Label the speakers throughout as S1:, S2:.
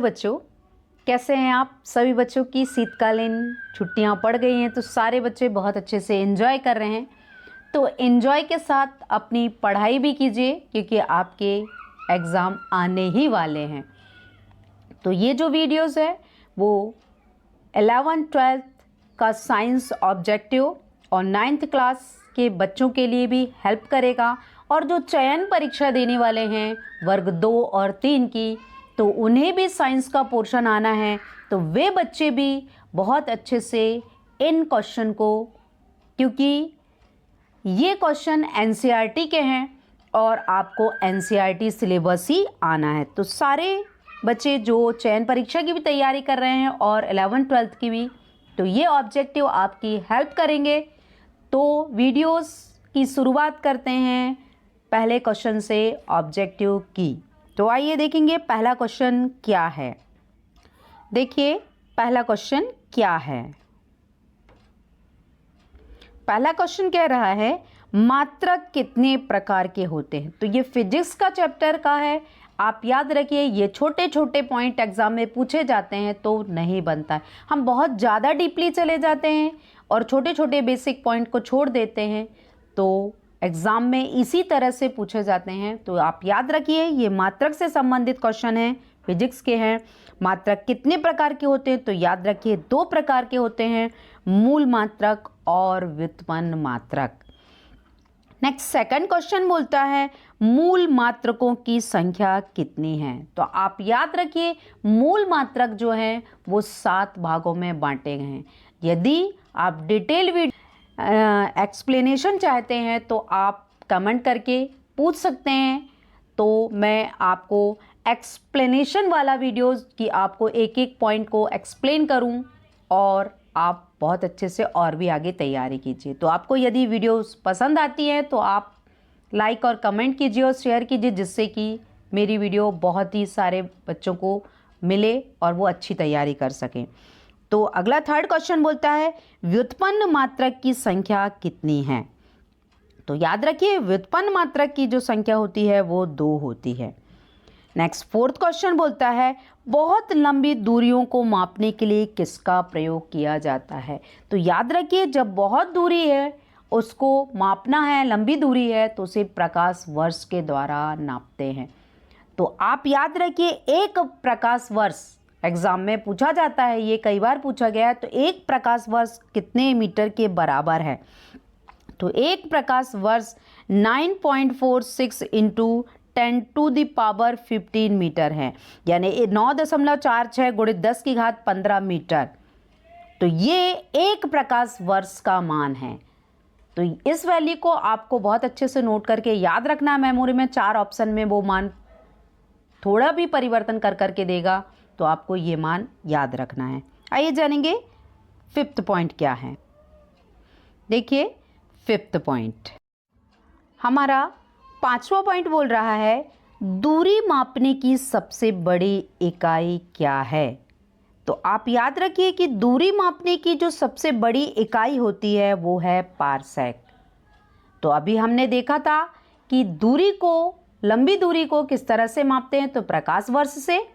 S1: बच्चों, कैसे हैं आप सभी? बच्चों की शीतकालीन छुट्टियां पड़ गई हैं तो सारे बच्चे बहुत अच्छे से एंजॉय कर रहे हैं। तो एंजॉय के साथ अपनी पढ़ाई भी कीजिए क्योंकि आपके एग्ज़ाम आने ही वाले हैं। तो ये जो वीडियोस है वो 11th-12th का साइंस ऑब्जेक्टिव और 9th क्लास के बच्चों के लिए भी हेल्प करेगा, और जो चयन परीक्षा देने वाले हैं वर्ग 2 और 3 की, तो उन्हें भी साइंस का पोर्शन आना है। तो वे बच्चे भी बहुत अच्छे से इन क्वेश्चन को, क्योंकि ये क्वेश्चन एनसीईआरटी के हैं और आपको एनसीईआरटी सिलेबस ही आना है। तो सारे बच्चे जो चयन परीक्षा की भी तैयारी कर रहे हैं और 11th-12th की भी, तो ये ऑब्जेक्टिव आपकी हेल्प करेंगे। तो वीडियोस की शुरुआत करते हैं पहले क्वेश्चन से ऑब्जेक्टिव की। तो आइए देखेंगे पहला क्वेश्चन क्या है। देखिए पहला क्वेश्चन क्या है। पहला क्वेश्चन कह रहा है मात्रक कितने प्रकार के होते हैं। तो ये फिजिक्स का चैप्टर का है। आप याद रखिए, ये छोटे छोटे पॉइंट एग्जाम में पूछे जाते हैं तो नहीं बनता है। हम बहुत ज़्यादा डीपली चले जाते हैं और छोटे छोटे बेसिक पॉइंट को छोड़ देते हैं, तो एग्ज़ाम में इसी तरह से पूछे जाते हैं। तो आप याद रखिए, ये मात्रक से संबंधित क्वेश्चन है, फिजिक्स के हैं। मात्रक कितने प्रकार के होते हैं? तो याद रखिए 2 प्रकार के होते हैं, मूल मात्रक और व्युत्पन्न मात्रक। नेक्स्ट सेकंड क्वेश्चन बोलता है मूल मात्रकों की संख्या कितनी है। तो आप याद रखिए, मूल मात्रक जो है वो 7 भागों में बांटे गए हैं। यदि आप डिटेल एक्सप्लेनेशन चाहते हैं तो आप कमेंट करके पूछ सकते हैं, तो मैं आपको एक्सप्लेनेशन वाला वीडियोस की आपको एक एक पॉइंट को एक्सप्लेन करूं और आप बहुत अच्छे से और भी आगे तैयारी कीजिए। तो आपको यदि वीडियोस पसंद आती है तो आप लाइक और कमेंट कीजिए और शेयर कीजिए, जिससे कि मेरी वीडियो बहुत ही सारे बच्चों को मिले और वो अच्छी तैयारी कर सकें। तो अगला थर्ड क्वेश्चन बोलता है व्युत्पन्न मात्रक की संख्या कितनी है। तो याद रखिए, व्युत्पन्न मात्रक की जो संख्या होती है वो 2 होती है। नेक्स्ट फोर्थ क्वेश्चन बोलता है बहुत लंबी दूरियों को मापने के लिए किसका प्रयोग किया जाता है। तो याद रखिए, जब बहुत दूरी है उसको मापना है, लंबी दूरी है, तो उसे प्रकाश वर्ष के द्वारा नापते हैं। तो आप याद रखिए, एक प्रकाश वर्ष एग्जाम में पूछा जाता है, ये कई बार पूछा गया है। तो एक प्रकाश वर्ष कितने मीटर के बराबर है? तो एक प्रकाश वर्ष 9.46 इंटू 10⁻15 मीटर है, यानी 9.46 गुणित 10⁻15 मीटर। तो ये एक प्रकाश वर्ष का मान है। तो इस वैल्यू को आपको बहुत अच्छे से नोट करके याद रखना है मेमोरी में। 4 ऑप्शन में वो मान थोड़ा भी परिवर्तन कर करके देगा, तो आपको ये मान याद रखना है। आइए जानेंगे 5th पॉइंट क्या है। देखिए 5th पॉइंट, हमारा 5वां पॉइंट बोल रहा है दूरी मापने की सबसे बड़ी इकाई क्या है। तो आप याद रखिए कि दूरी मापने की जो सबसे बड़ी इकाई होती है वो है पारसेक। तो अभी हमने देखा था कि दूरी को, लंबी दूरी को किस तरह से मापते हैं, तो प्रकाश वर्ष से,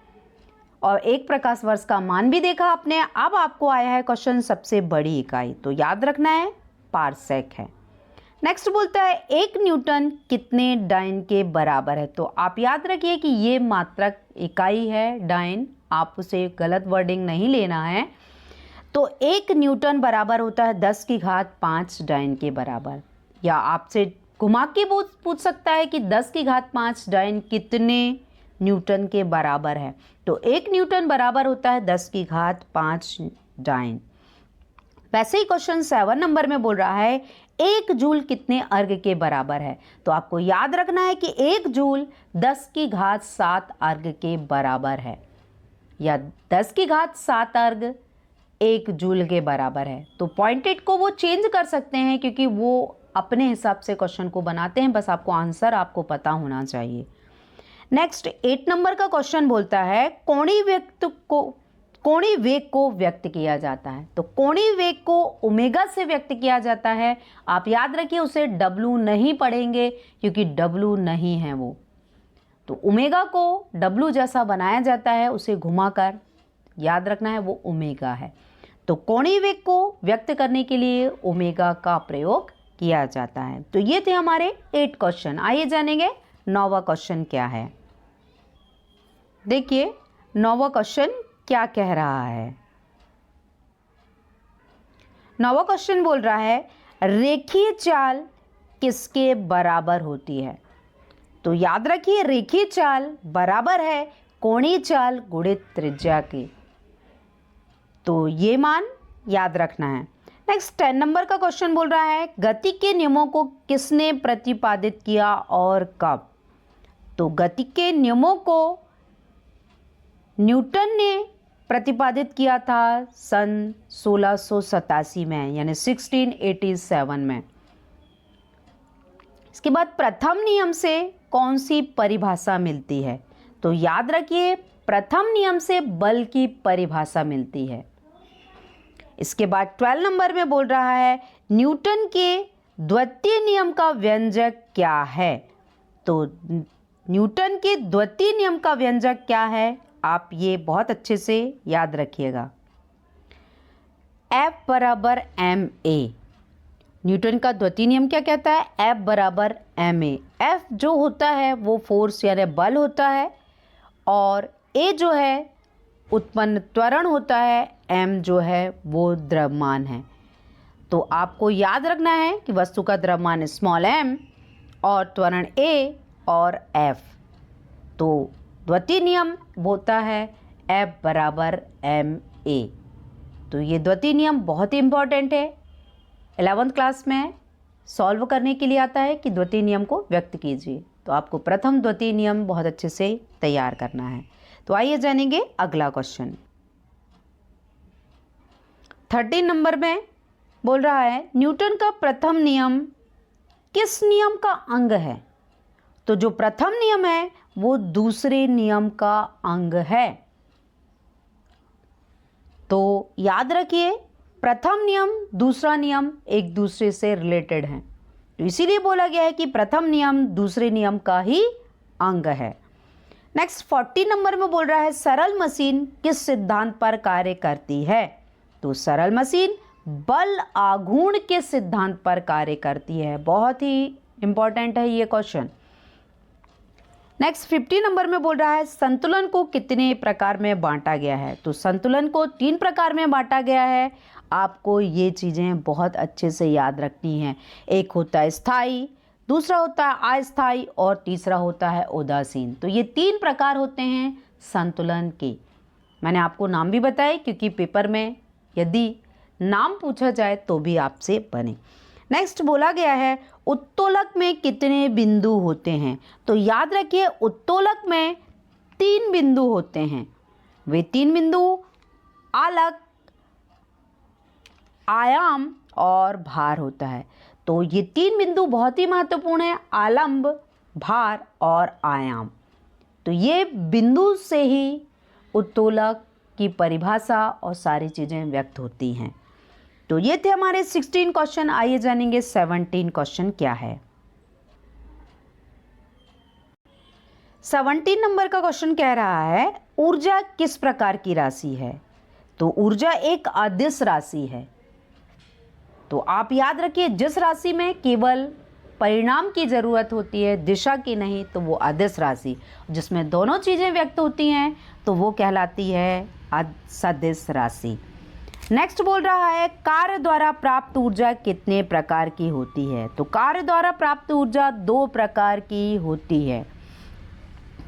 S1: और एक प्रकाश वर्ष का मान भी देखा आपने। अब आपको आया है क्वेश्चन सबसे बड़ी इकाई, तो याद रखना है पारसेक है। नेक्स्ट बोलता है 1 न्यूटन कितने डाइन के बराबर है। तो आप याद रखिए कि ये मात्रक इकाई है डाइन, आप उसे गलत वर्डिंग नहीं लेना है। तो 1 न्यूटन बराबर होता है 10⁵5 डाइन के बराबर। या आपसे घुमा के पूछ सकता है कि 10⁵5 डाइन कितने न्यूटन के बराबर है। तो 1 न्यूटन बराबर होता है 10⁵5 डाइन। वैसे ही क्वेश्चन 7 नंबर में बोल रहा है 1 जूल कितने अर्ग के बराबर है। तो आपको याद रखना है कि 1 जूल 10�7 अर्ग के बराबर है, या 10�7 अर्ग 1 जूल के बराबर है। तो पॉइंटेड को वो चेंज कर सकते हैं क्योंकि वो अपने हिसाब से क्वेश्चन को बनाते हैं, बस आपको आंसर आपको पता होना चाहिए। नेक्स्ट 8 नंबर का क्वेश्चन बोलता है कोणीय वेग को व्यक्त किया जाता है। तो कोणीय वेग को ओमेगा से व्यक्त किया जाता है। आप याद रखिए, उसे W नहीं पढ़ेंगे क्योंकि W नहीं है वो। तो ओमेगा को W जैसा बनाया जाता है, उसे घुमाकर, याद रखना है वो ओमेगा है। तो कोणीय वेग को व्यक्त करने के लिए ओमेगा का प्रयोग किया जाता है। तो ये थे हमारे 8 क्वेश्चन। आइए जानेंगे 9वां क्वेश्चन क्या है। देखिए 9वां क्वेश्चन क्या कह रहा है। 9वां क्वेश्चन बोल रहा है रेखीय चाल किसके बराबर होती है। तो याद रखिए रेखीय चाल बराबर है कोणीय चाल गुणित त्रिज्या के। तो ये मान याद रखना है। नेक्स्ट 10 नंबर का क्वेश्चन बोल रहा है गति के नियमों को किसने प्रतिपादित किया और कब। तो गति के नियमों को न्यूटन ने प्रतिपादित किया था सन 1687 में, यानी 1687 में। इसके बाद प्रथम नियम से कौन सी परिभाषा मिलती है। तो याद रखिए प्रथम नियम से बल की परिभाषा मिलती है। इसके बाद 12 नंबर में बोल रहा है न्यूटन के द्वितीय नियम का व्यंजक क्या है। तो न्यूटन के द्वितीय नियम का व्यंजक क्या है, आप ये बहुत अच्छे से याद रखिएगा। F बराबर ma। न्यूटन का द्वितीय नियम क्या कहता है, F बराबर ma। F जो होता है वो फोर्स यानी बल होता है, और a जो है उत्पन्न त्वरण होता है, m जो है वो द्रव्यमान है। तो आपको याद रखना है कि वस्तु का द्रव्यमान स्मॉल m और त्वरण a और F। तो द्वितीय नियम होता है F बराबर ma। तो ये द्वितीय नियम बहुत ही इम्पॉर्टेंट है, 11th क्लास में सॉल्व करने के लिए आता है कि द्वितीय नियम को व्यक्त कीजिए। तो आपको प्रथम द्वितीय नियम बहुत अच्छे से तैयार करना है। तो आइए जानेंगे अगला क्वेश्चन। 13 नंबर में बोल रहा है न्यूटन का प्रथम नियम किस नियम का अंग है। तो जो प्रथम नियम है वो दूसरे नियम का अंग है। तो याद रखिए प्रथम नियम दूसरा नियम एक दूसरे से रिलेटेड हैं, तो इसीलिए बोला गया है कि प्रथम नियम दूसरे नियम का ही अंग है। नेक्स्ट 40 नंबर में बोल रहा है सरल मशीन किस सिद्धांत पर कार्य करती है। तो सरल मशीन बल आघूर्ण के सिद्धांत पर कार्य करती है। बहुत ही इंपॉर्टेंट है ये क्वेश्चन। नेक्स्ट 50 नंबर में बोल रहा है संतुलन को कितने प्रकार में बांटा गया है। तो संतुलन को 3 प्रकार में बांटा गया है। आपको ये चीज़ें बहुत अच्छे से याद रखनी हैं। एक होता है स्थायी, दूसरा होता है अस्थायी और तीसरा होता है उदासीन। तो ये 3 प्रकार होते हैं संतुलन के। मैंने आपको नाम भी बताए क्योंकि पेपर में यदि नाम पूछा जाए तो भी आपसे बने। नेक्स्ट बोला गया है उत्तोलक में कितने बिंदु होते हैं। तो याद रखिए उत्तोलक में 3 बिंदु होते हैं। वे 3 बिंदु आलक, आयाम और भार होता है। तो ये 3 बिंदु बहुत ही महत्वपूर्ण है, आलंब, भार और आयाम। तो ये बिंदु से ही उत्तोलक की परिभाषा और सारी चीज़ें व्यक्त होती हैं। तो ये थे हमारे 16 क्वेश्चन। आइए जानेंगे 17 क्वेश्चन क्या है। 17 नंबर का क्वेश्चन कह रहा है ऊर्जा किस प्रकार की राशि है। तो ऊर्जा एक अदिश राशि है। तो आप याद रखिए जिस राशि में केवल परिणाम की जरूरत होती है, दिशा की नहीं, तो वो अदिश राशि। जिसमें दोनों चीजें व्यक्त होती हैं तो वो कहलाती है सदिश राशि। नेक्स्ट बोल रहा है कार्य द्वारा प्राप्त ऊर्जा कितने प्रकार की होती है। तो कार्य द्वारा प्राप्त ऊर्जा 2 प्रकार की होती है।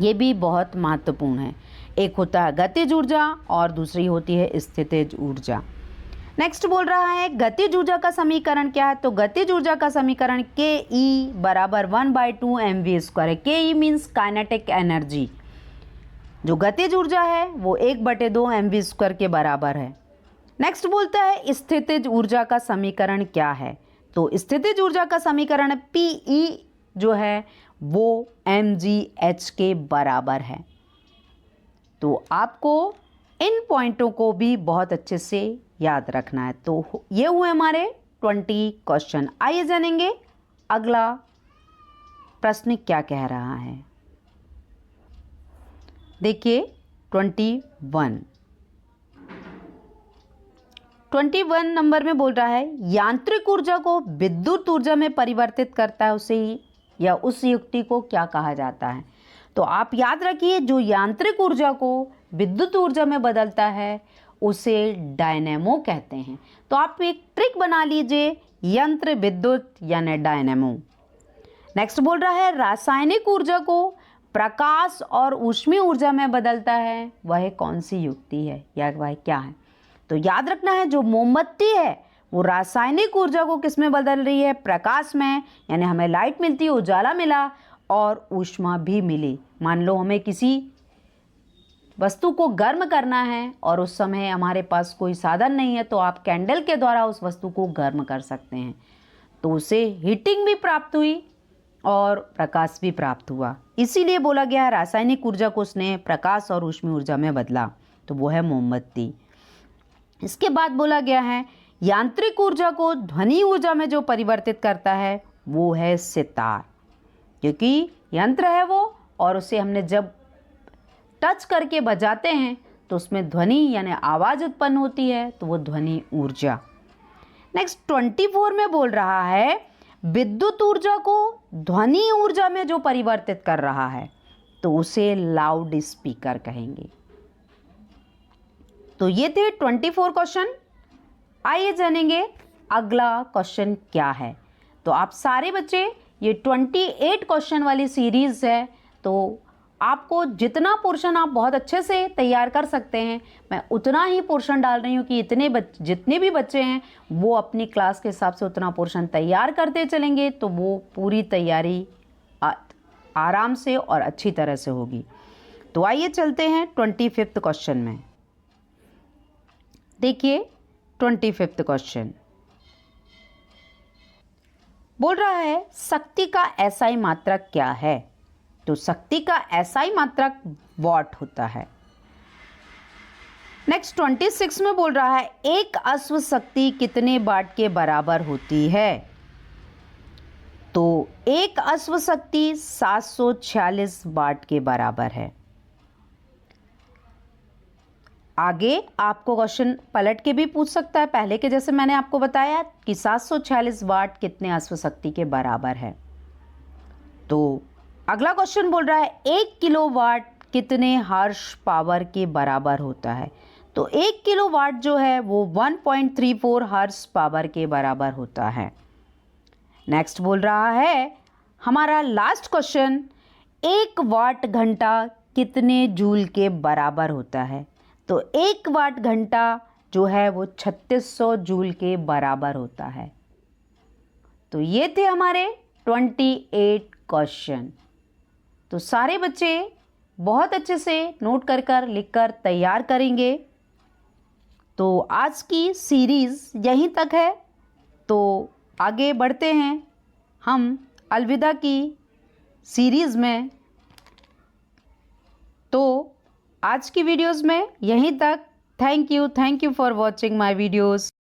S1: ये भी बहुत महत्वपूर्ण है। एक होता है गतिज ऊर्जा और दूसरी होती है स्थितिज ऊर्जा। नेक्स्ट बोल रहा है गतिज ऊर्जा का समीकरण क्या है। तो गतिज ऊर्जा का समीकरण ke बराबर 1/2 mv² है। ke means kinetic energy. जो गतिज ऊर्जा है वो 1/2 mv² के बराबर है। नेक्स्ट बोलता है स्थितिज ऊर्जा का समीकरण क्या है। तो स्थितिज ऊर्जा का समीकरण Pe जो है वो mgh के बराबर है। तो आपको इन पॉइंटों को भी बहुत अच्छे से याद रखना है। तो ये हुए हमारे 20 क्वेश्चन। आइए जानेंगे अगला प्रश्न क्या कह रहा है। देखिए 21 नंबर में बोल रहा है यांत्रिक ऊर्जा को विद्युत ऊर्जा में परिवर्तित करता है उसे या उस युक्ति को क्या कहा जाता है। तो आप याद रखिए जो यांत्रिक ऊर्जा को विद्युत ऊर्जा में बदलता है उसे डायनेमो कहते हैं। तो आप एक ट्रिक बना लीजिए, यंत्र विद्युत यानी डायनेमो। नेक्स्ट बोल रहा है रासायनिक ऊर्जा को प्रकाश और ऊष्मीय ऊर्जा में बदलता है, वह कौन सी युक्ति है या वह क्या है। तो याद रखना है जो मोमबत्ती है वो रासायनिक ऊर्जा को किस में बदल रही है, प्रकाश में, यानी हमें लाइट मिलती है, उजाला मिला और ऊष्मा भी मिली। मान लो हमें किसी वस्तु को गर्म करना है और उस समय हमारे पास कोई साधन नहीं है तो आप कैंडल के द्वारा उस वस्तु को गर्म कर सकते हैं, तो उसे हीटिंग भी प्राप्त हुई और प्रकाश भी प्राप्त हुआ। इसीलिए बोला गया है रासायनिक ऊर्जा को उसने प्रकाश और ऊष्मीय ऊर्जा में बदला, तो वो है मोमबत्ती। इसके बाद बोला गया है यांत्रिक ऊर्जा को ध्वनि ऊर्जा में जो परिवर्तित करता है वो है सितार, क्योंकि यंत्र है वो और उसे हमने जब टच करके बजाते हैं तो उसमें ध्वनि यानी आवाज़ उत्पन्न होती है, तो वो ध्वनि ऊर्जा। नेक्स्ट 24 में बोल रहा है विद्युत ऊर्जा को ध्वनि ऊर्जा में जो परिवर्तित कर रहा है तो उसे लाउड स्पीकर कहेंगे। तो ये थे 24 क्वेश्चन। आइए जानेंगे अगला क्वेश्चन क्या है। तो आप सारे बच्चे ये 28 क्वेश्चन वाली सीरीज़ है, तो आपको जितना पोर्शन आप बहुत अच्छे से तैयार कर सकते हैं, मैं उतना ही पोर्शन डाल रही हूँ कि जितने भी बच्चे हैं वो अपनी क्लास के हिसाब से उतना पोर्शन तैयार करते चलेंगे, तो वो पूरी तैयारी आराम से और अच्छी तरह से होगी। तो आइए चलते हैं 25th क्वेश्चन में। देखिए 25th क्वेश्चन बोल रहा है शक्ति का एसआई मात्रक क्या है। तो शक्ति का एसआई मात्रक वॉट होता है। नेक्स्ट 26 में बोल रहा है एक अश्व शक्ति कितने वाट के बराबर होती है। तो एक अश्व शक्ति 746 वाट के बराबर है। आगे आपको क्वेश्चन पलट के भी पूछ सकता है, पहले के जैसे मैंने आपको बताया कि 746 वाट कितने अश्व शक्ति के बराबर है। तो अगला क्वेश्चन बोल रहा है 1 किलोवाट कितने हॉर्स पावर के बराबर होता है। तो 1 किलोवाट जो है वो 1.34 हॉर्स पावर के बराबर होता है। नेक्स्ट बोल रहा है हमारा लास्ट क्वेश्चन 1 वाट घंटा कितने जूल के बराबर होता है। तो 1 वाट घंटा जो है वो 3600 जूल के बराबर होता है। तो ये थे हमारे 28 क्वेश्चन। तो सारे बच्चे बहुत अच्छे से नोट कर लिख कर तैयार करेंगे। तो आज की सीरीज़ यहीं तक है, तो आगे बढ़ते हैं हम अलविदा की सीरीज़ में। तो आज की वीडियोस में यहीं तक। Thank you for watching my videos.